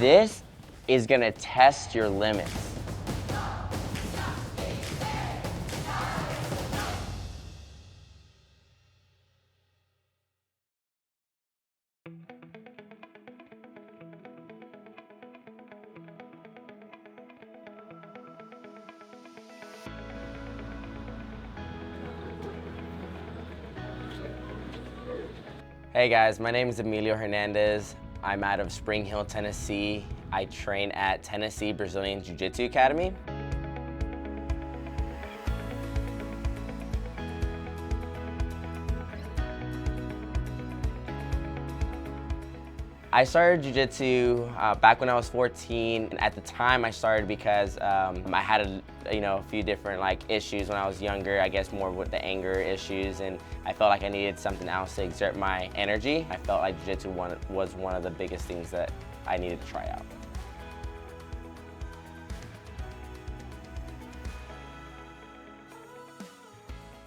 This is gonna test your limits. Hey guys, my name is Emilio Hernandez. I'm out of Spring Hill, Tennessee. I train at Tennessee Brazilian Jiu-Jitsu Academy. I started jiu-jitsu back when I was 14. At the time, I started because I had a few different issues when I was younger. I guess more with the anger issues, and I felt like I needed something else to exert my energy. I felt like jiu-jitsu was one of the biggest things that I needed to try out.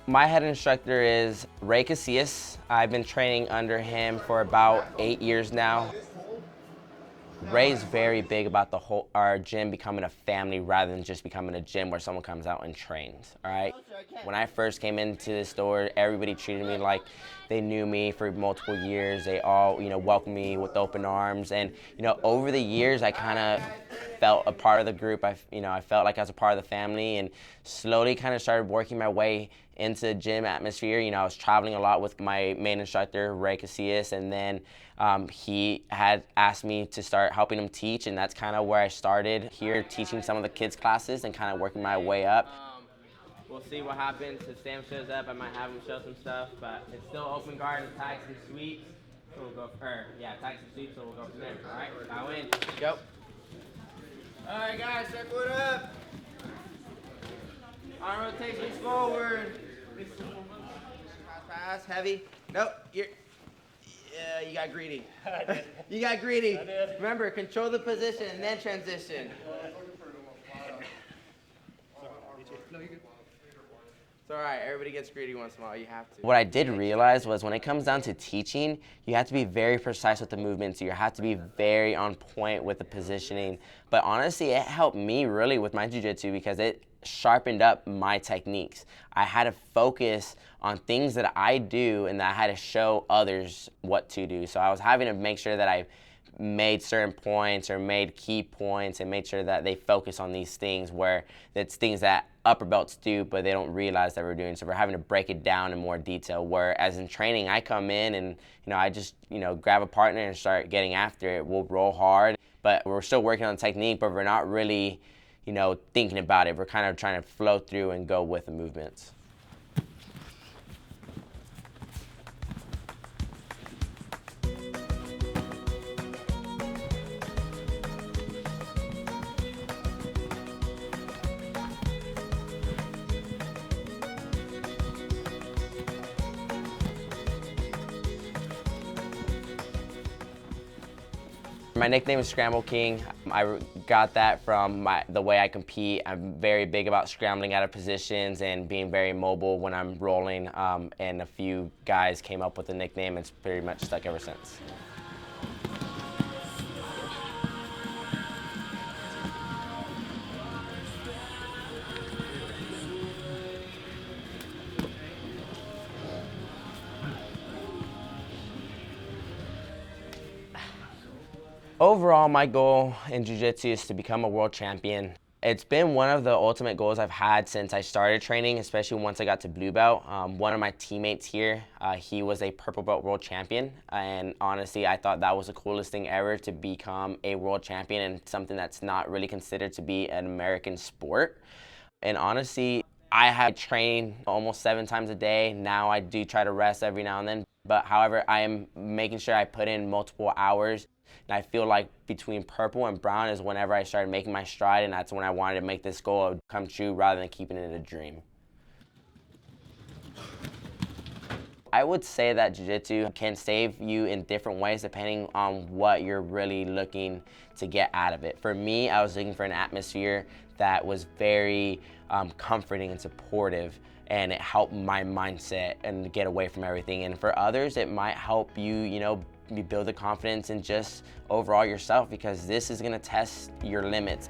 My head instructor is Ray Casillas. I've been training under him for about 8 years now. Ray's very big about our gym becoming a family rather than just becoming a gym where someone comes out and trains, all right? When I first came into the store, everybody treated me like they knew me for multiple years. They all, welcomed me with open arms. And, over the years, I kind of felt a part of the group. I felt like I was a part of the family, and slowly kind of started working my way into the gym atmosphere. I was traveling a lot with my main instructor, Ray Casillas, and then he had asked me to start helping him teach, and that's kind of where I started here, teaching some of the kids' classes and kind of working my way up. We'll see what happens. If Sam shows up, I might have him show some stuff, but it's still open guard and tags and sweeps. So we'll go, tags and sweeps, so we'll go from there. All right, bow in, go. All right, guys, step foot up. Arm rotations forward. Pass, heavy. Nope, you got greedy. You got greedy. Remember, control the position and then transition. It's all right, everybody gets greedy once in a while, you have to. What I did realize was when it comes down to teaching, you have to be very precise with the movements. You have to be very on point with the positioning. But honestly, it helped me really with my jiu-jitsu because it sharpened up my techniques. I had to focus on things that I do and that I had to show others what to do. So I was having to make sure that I made certain points or made key points and made sure that they focus on these things where it's things that upper belts do but they don't realize that we're doing. So we're having to break it down in more detail, whereas in training I come in and I just grab a partner and start getting after it. We'll roll hard, but we're still working on technique, but we're not really thinking about it. We're kind of trying to flow through and go with the movements. My nickname is Scramble King. I got that from the way I compete. I'm very big about scrambling out of positions and being very mobile when I'm rolling, and a few guys came up with the nickname. It's pretty much stuck ever since. Overall, my goal in jiu-jitsu is to become a world champion. It's been one of the ultimate goals I've had since I started training, especially once I got to blue belt. One of my teammates here, he was a purple belt world champion, and honestly, I thought that was the coolest thing ever to become a world champion and something that's not really considered to be an American sport. And honestly, I had trained almost 7 times a day. Now I do try to rest every now and then, but however, I am making sure I put in multiple hours. And I feel like between purple and brown is whenever I started making my stride, and that's when I wanted to make this goal come true rather than keeping it a dream. I would say that jiu-jitsu can save you in different ways depending on what you're really looking to get out of it. For me, I was looking for an atmosphere that was very comforting and supportive, and it helped my mindset and get away from everything. And for others, it might help you, you build the confidence and just overall yourself, because this is gonna test your limits.